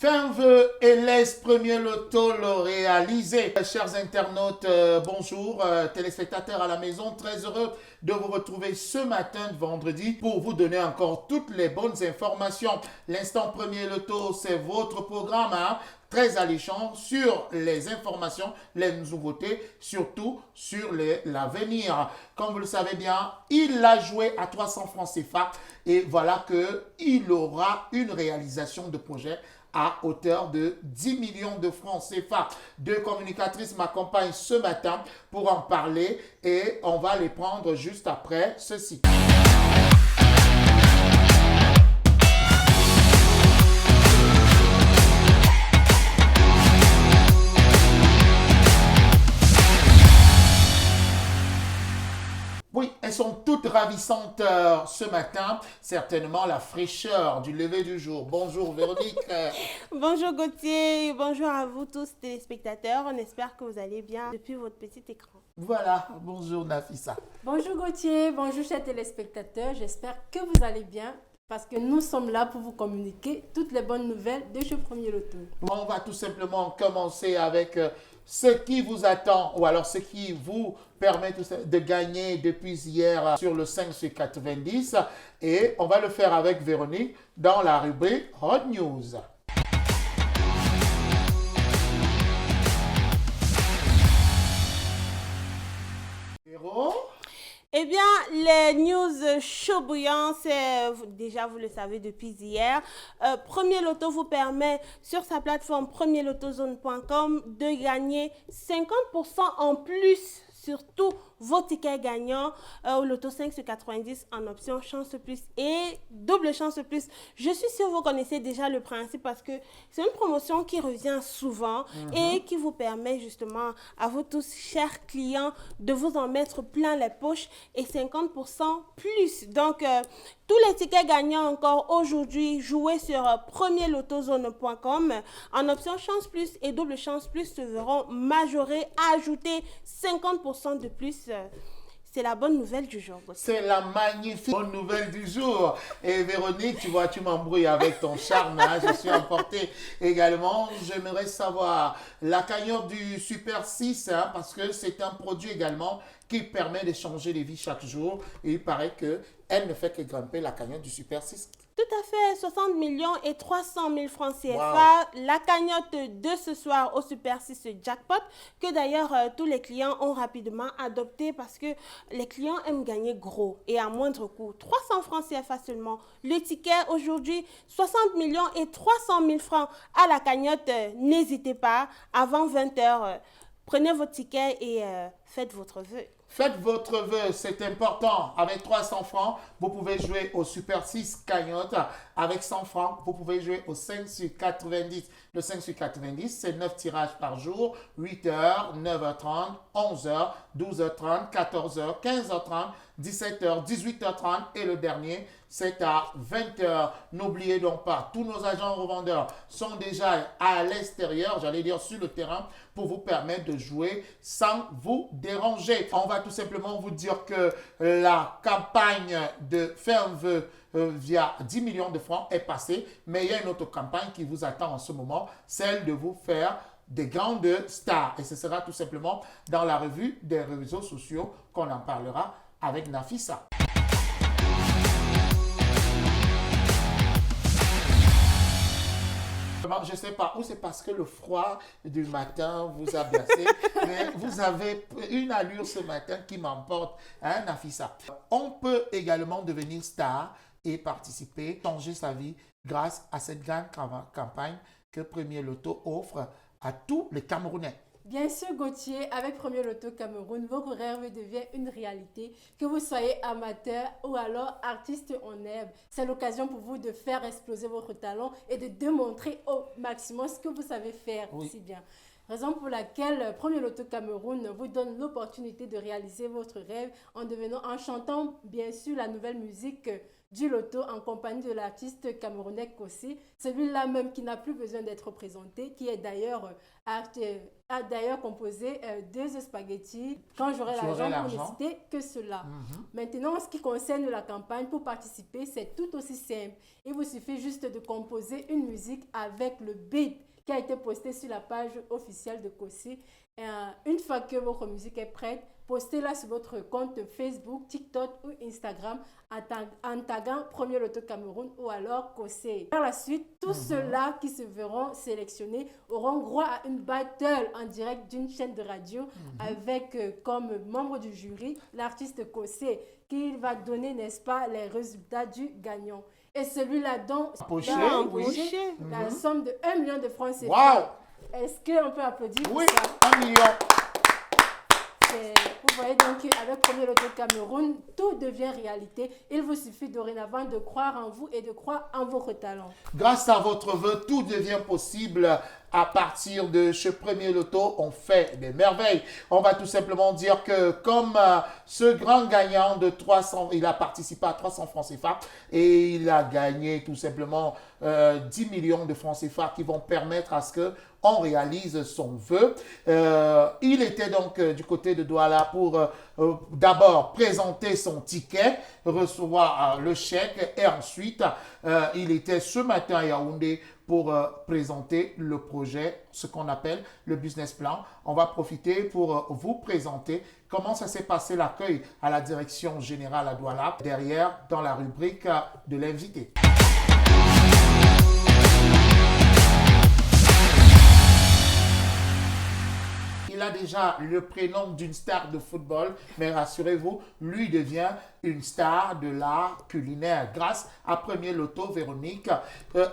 Fin vœu et laisse premier loto le réaliser. Chers internautes, bonjour, téléspectateurs à la maison, très heureux de vous retrouver ce matin de vendredi pour vous donner encore toutes les bonnes informations. L'instant premier loto, c'est votre programme, très alléchant sur les informations, les nouveautés, surtout sur l'avenir. Comme vous le savez bien, il a joué à 300 francs CFA et voilà qu'il aura une réalisation de projet à hauteur de 10 millions de francs CFA. Deux communicatrices m'accompagnent ce matin pour en parler et on va les prendre juste après ceci. Oui, elles sont toutes ravissantes ce matin. Certainement la fraîcheur du lever du jour. Bonjour Véronique. Bonjour Gauthier, bonjour à vous tous téléspectateurs. On espère que vous allez bien depuis votre petit écran. Voilà, bonjour Nafissa. Bonjour Gauthier, bonjour chers téléspectateurs. J'espère que vous allez bien parce que nous sommes là pour vous communiquer toutes les bonnes nouvelles de ce premier loto. Bon, on va tout simplement commencer avec ce qui vous attend ou alors ce qui vous permet de gagner depuis hier sur le 5 sur 90 et on va le faire avec Véronique dans la rubrique Hot News. Véro? Eh bien, les news chaud bouillants, c'est déjà, vous le savez depuis hier. Premier Loto vous permet sur sa plateforme premierlotozone.com de gagner 50% en plus sur tous vos tickets gagnants au Loto 5 sur 90 en option chance plus et double chance plus. Je suis sûre que vous connaissez déjà le principe parce que c'est une promotion qui revient souvent et qui vous permet justement à vous tous, chers clients, de vous en mettre plein les poches et 50% plus. Donc, tous les tickets gagnants encore aujourd'hui joués sur premierlotozone.com en option chance plus et double chance plus se verront majorés, ajouter 50% de plus. C'est la bonne nouvelle du jour. C'est la magnifique bonne nouvelle du jour. Et Véronique, tu vois, tu m'embrouilles avec ton charme. Je suis emporté également. J'aimerais savoir la cagnotte du Super 6, parce que c'est un produit également qui permet de changer les vies chaque jour. Et il paraît qu'elle ne fait que grimper la cagnotte du Super 6. Tout à fait, 60 millions et 300 000 francs CFA. Wow. La cagnotte de ce soir au Super 6 Jackpot, que d'ailleurs tous les clients ont rapidement adopté parce que les clients aiment gagner gros et à moindre coût. 300 francs CFA seulement. Le ticket aujourd'hui, 60 millions et 300 000 francs à la cagnotte. N'hésitez pas, avant 20 h, prenez votre ticket et faites votre vœu. Faites votre vœu, c'est important. Avec 300 francs, vous pouvez jouer au Super 6 cagnotte. Avec 100 francs, vous pouvez jouer au 5 sur 90. Le 5 sur 90, c'est 9 tirages par jour. 8h, 9h30, 11h, 12h30, 14h, 15h30, 17h, 18h30 et le dernier, c'est à 20h. N'oubliez donc pas, tous nos agents revendeurs sont déjà à l'extérieur, j'allais dire sur le terrain, pour vous permettre de jouer sans vous déranger. On va tout simplement vous dire que la campagne de faire un vœu via 10 millions de francs est passée, mais il y a une autre campagne qui vous attend en ce moment, celle de vous faire des grandes stars. Et ce sera tout simplement dans la revue des réseaux sociaux qu'on en parlera avec Nafissa. Je ne sais pas, ou c'est parce que le froid du matin vous a bercé, mais vous avez une allure ce matin qui m'emporte, Nafissa. On peut également devenir star et participer, changer sa vie grâce à cette grande campagne que Premier Loto offre à tous les Camerounais. Bien sûr Gauthier, avec Premier Loto Cameroun, votre rêve devient une réalité. Que vous soyez amateur ou alors artiste en herbe, c'est l'occasion pour vous de faire exploser votre talent et de démontrer au maximum ce que vous savez faire si bien. Raison pour laquelle Premier Loto Cameroun vous donne l'opportunité de réaliser votre rêve en chantant bien sûr la nouvelle musique du loto en compagnie de l'artiste camerounais Kossé, celui-là même qui n'a plus besoin d'être présenté, qui est d'ailleurs a d'ailleurs composé 2 spaghettis quand j'aurai l'argent pour ne citer que cela. Maintenant, en ce qui concerne la campagne, pour participer, c'est tout aussi simple. Il vous suffit juste de composer une musique avec le beat qui a été posté sur la page officielle de Kossé. Une fois que votre musique est prête, postez-la sur votre compte Facebook, TikTok ou Instagram en taguant Premier Loto Cameroun ou alors Kossé. Par la suite, tous ceux-là qui se verront sélectionnés auront droit à une battle en direct d'une chaîne de radio avec comme membre du jury l'artiste Kossé qui va donner, n'est-ce pas, les résultats du gagnant. Et celui-là dont la somme de 1 million de francs CFA. Wow. Est-ce qu'on peut applaudir pour Oui, ça? 1 million. Vous voyez donc qu'avec Premier Loto Cameroun, tout devient réalité. Il vous suffit dorénavant de croire en vous et de croire en votre talent. Grâce à votre vœu, tout devient possible. À partir de ce Premier Loto, on fait des merveilles. On va tout simplement dire que comme ce grand gagnant de 300, il a participé à 300 francs CFA et il a gagné tout simplement 10 millions de francs CFA qui vont permettre à ce qu'on réalise son vœu. Il était donc du côté de Douala pour d'abord présenter son ticket, recevoir le chèque et ensuite il était ce matin à Yaoundé pour présenter le projet, ce qu'on appelle le business plan. On va profiter pour vous présenter comment ça s'est passé l'accueil à la direction générale à Douala, derrière dans la rubrique de l'invité. Il a déjà le prénom d'une star de football, mais rassurez-vous, lui devient une star de l'art culinaire grâce à Premier Loto. Véronique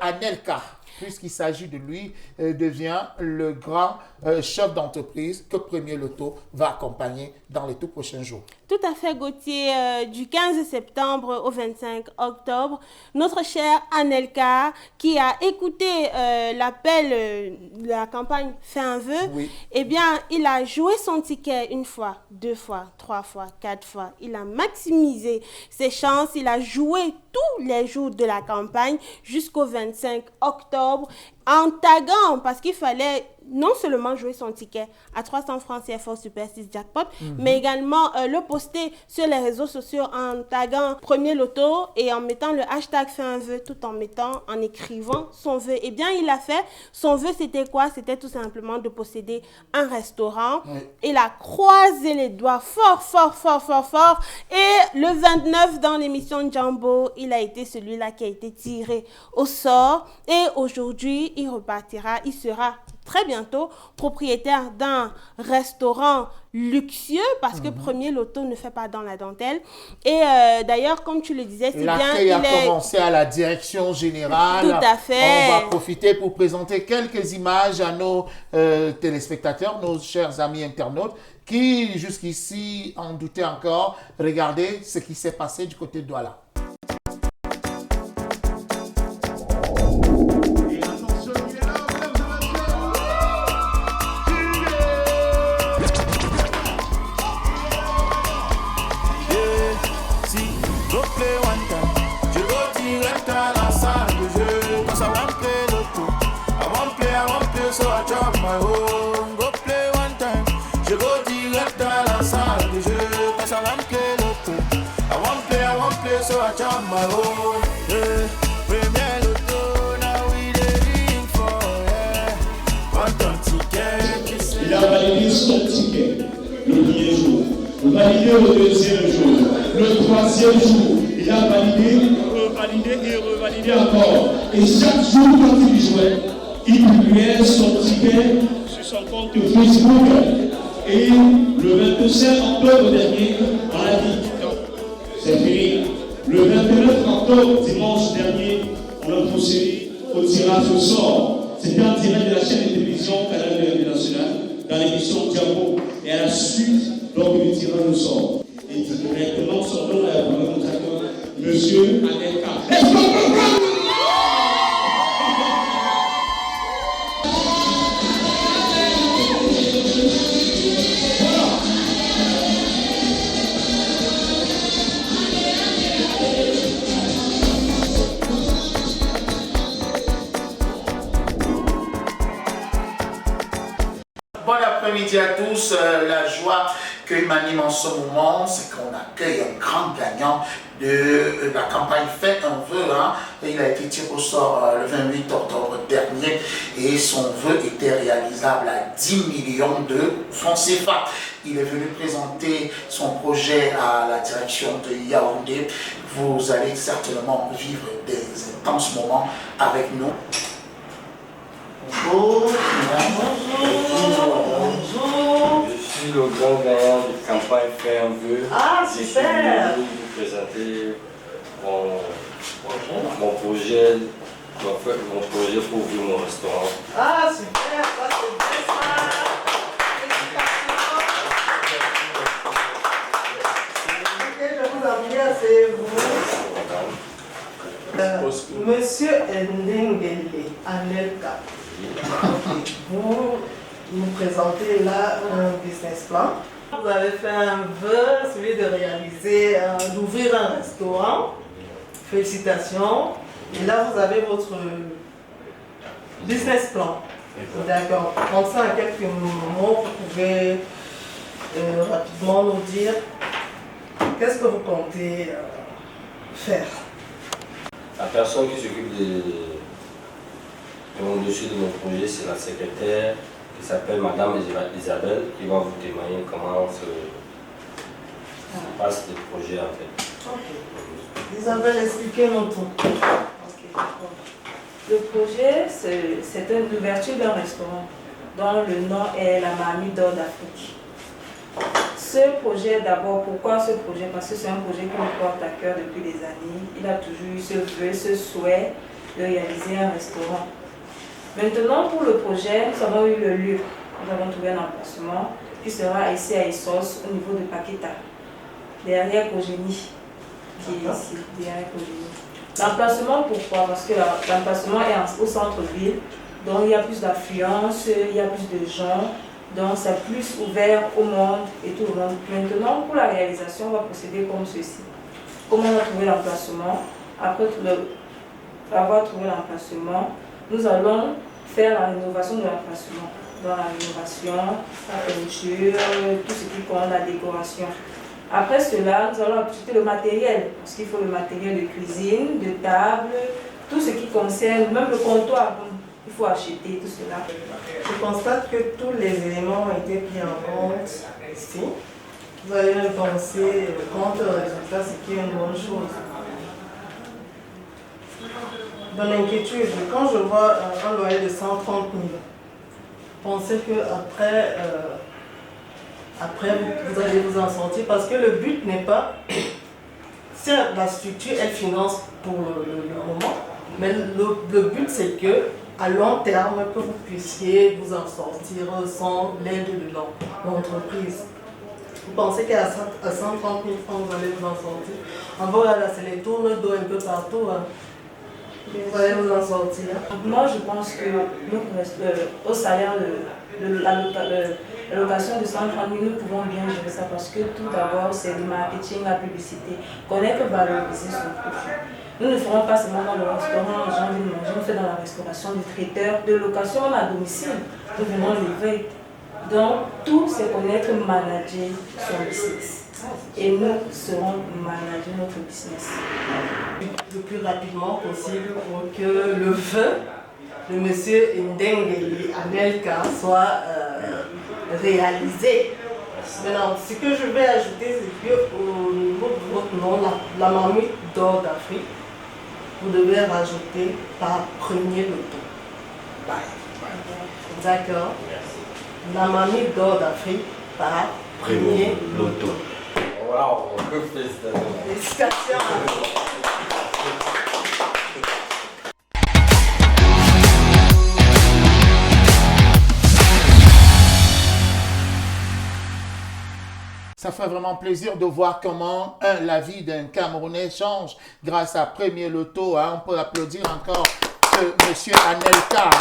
Anelka, puisqu'il s'agit de lui, devient le grand chef d'entreprise que Premier Loto va accompagner dans les tout prochains jours. Tout à fait, Gauthier. Du 15 septembre au 25 octobre, notre chère Anelka, qui a écouté l'appel de la campagne Fais un vœu, eh bien, il a joué son ticket 1 fois, 2 fois, 3 fois, 4 fois. Il a maximisé ses chances. Il a joué tous les jours de la campagne jusqu'au 25 octobre en taguant, parce qu'il fallait non seulement jouer son ticket à 300 francs CFA Super 6 Jackpot, mais également le poster sur les réseaux sociaux en taguant Premier Loto et en mettant le hashtag Fais un vœu, tout en écrivant son vœu. Eh bien, il a fait. Son vœu, c'était quoi? C'était tout simplement de posséder un restaurant. Il a croisé les doigts fort. Et le 29, dans l'émission Jumbo, il a été celui-là qui a été tiré au sort. Et aujourd'hui, il repartira, il sera très bientôt propriétaire d'un restaurant luxueux parce que Premier Loto ne fait pas dans la dentelle. Et d'ailleurs, comme tu le disais, c'est bien. L'accueil a commencé à la direction générale. Tout à fait. On va profiter pour présenter quelques images à nos téléspectateurs, nos chers amis internautes qui jusqu'ici en doutaient encore. Regardez ce qui s'est passé du côté de Douala. So I drop my home, go play one time. Je go direct dans la salle de jeu. Cause I want play loto. I want play, so I drop my home. Yeah. Premier Loto, now we dey for, yeah. Prends ton ticket. Il a validé son ticket le premier jour, validé au deuxième jour, le troisième jour, il a validé, revalidé encore. Et chaque jour quand il jouait, il publiait son ticket sur son compte Facebook. Et le 27 octobre dernier, on a dit, c'est fini. Le 29 octobre, dimanche dernier, on a procédé au tirage au sort. C'était en direct de la chaîne de télévision Canal National, dans l'émission Diabo. Et à la suite, donc, du tirage au sort. Et directement, son nom est pour notre acteur, Monsieur Anelka. après-midi à tous. La joie que m'anime en ce moment, c'est qu'on accueille un grand gagnant de la campagne Fais un vœu. Il a été tiré au sort le 28 octobre dernier et son vœu était réalisable à 10 millions de francs CFA. Il est venu présenter son projet à la direction de Yaoundé. Vous allez certainement vivre des intenses moments avec nous. Bonjour. Bonjour. Je suis le grand gagnant de campagne Fais un vœu. Ah, super. Je suis venu vous présenter mon projet pour ouvrir mon restaurant. Ah, super, ça c'est bien ça. Félicitations. Ce que je vous admire, c'est vous. Monsieur Ndengele Anelka. Vous nous présentez là un business plan. Vous avez fait un vœu, celui de réaliser, d'ouvrir un restaurant. Félicitations. Et là, vous avez votre business plan. D'accord. Comme ça, en quelques mots, vous pouvez rapidement nous dire qu'est-ce que vous comptez faire. La personne qui s'occupe de mon dossier de mon projet, c'est la secrétaire qui s'appelle Madame Isabelle, qui va vous témoigner comment se passe le projet en fait. Ok. Isabelle, expliquez-nous tout. Okay. Le projet, c'est l'ouverture d'un restaurant dont le nom est la Mamie d'Or d'Afrique. Ce projet, d'abord, pourquoi ce projet? Parce que c'est un projet qui me porte à cœur depuis des années. Il a toujours eu ce vœu, ce souhait de réaliser un restaurant. Maintenant, pour le projet, nous avons eu le lieu. Nous avons trouvé un emplacement qui sera ici à Essos, au niveau de Paqueta, derrière Cogénie, qui est ici, derrière Cogénie. L'emplacement, pourquoi? Parce que l'emplacement est au centre-ville, donc il y a plus d'affluence, il y a plus de gens, donc c'est plus ouvert au monde et tout le monde. Maintenant, pour la réalisation, on va procéder comme ceci. Comment on va trouver l'emplacement? Après avoir trouvé l'emplacement, nous allons faire la rénovation de l'emplacement. Dans la rénovation, la peinture, tout ce qui compte la décoration. Après cela, nous allons acheter le matériel, parce qu'il faut le matériel de cuisine, de table, tout ce qui concerne, même le comptoir, il faut acheter tout cela. Je constate que tous les éléments ont été pris en compte ici. Vous avez même pensé quant au résultat, ce qui est une bonne chose. Dans l'inquiétude, quand je vois un loyer de 130 000, pensez qu'après, vous allez vous en sortir parce que le but n'est pas, si la structure elle finance pour le moment, mais le but c'est que à long terme que vous puissiez vous en sortir sans l'aide de l'entreprise. Vous pensez qu'à 130 000 francs vous allez vous en sortir. En vrai, là c'est les tours d'eau un peu partout. Vous allez vous en sortir. Moi je pense que au salaire la location de 130 000, nous pouvons bien gérer ça parce que tout d'abord, c'est le marketing, la publicité. Connaître, valoriser son profit. Nous ne ferons pas seulement dans le restaurant, les gens viennent manger, on fait dans la restauration, du traiteur, de location même à domicile. Nous venons livrer. Donc, tout c'est connaître, manager son business. Et nous serons manager notre business. Le plus rapidement possible pour que le vœu de M. Ndengele Anelka soit réalisé. Maintenant, ce que je vais ajouter, c'est qu'au niveau de votre nom, la Mamie d'Or d'Afrique, vous devez rajouter par premier loto. D'accord. La Mamie d'Or d'Afrique par premier loto. Wow, félicitations. Félicitations à vous. Ça fait vraiment plaisir de voir comment la vie d'un Camerounais change grâce à Premier Loto. On peut applaudir encore ce monsieur Anelka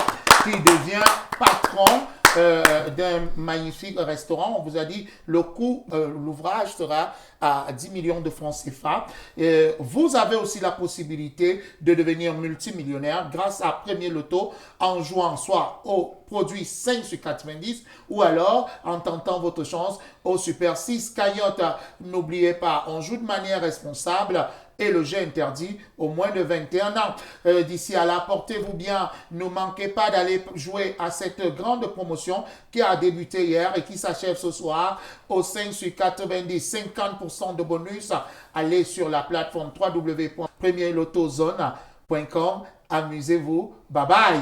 qui devient patron d'un magnifique restaurant. On vous a dit le coût, l'ouvrage sera à 10 millions de francs CFA. Vous avez aussi la possibilité de devenir multimillionnaire grâce à Premier Loto en jouant soit au produit 5 sur 90 ou alors en tentant votre chance au Super 6 cagnotte. N'oubliez pas, on joue de manière responsable et le jeu interdit au moins de 21 ans. D'ici à là, portez-vous bien. Ne manquez pas d'aller jouer à cette grande promotion qui a débuté hier et qui s'achève ce soir au 5 sur 90. 50% de bonus. Allez sur la plateforme www.premierlotozone.com. Amusez-vous. Bye bye.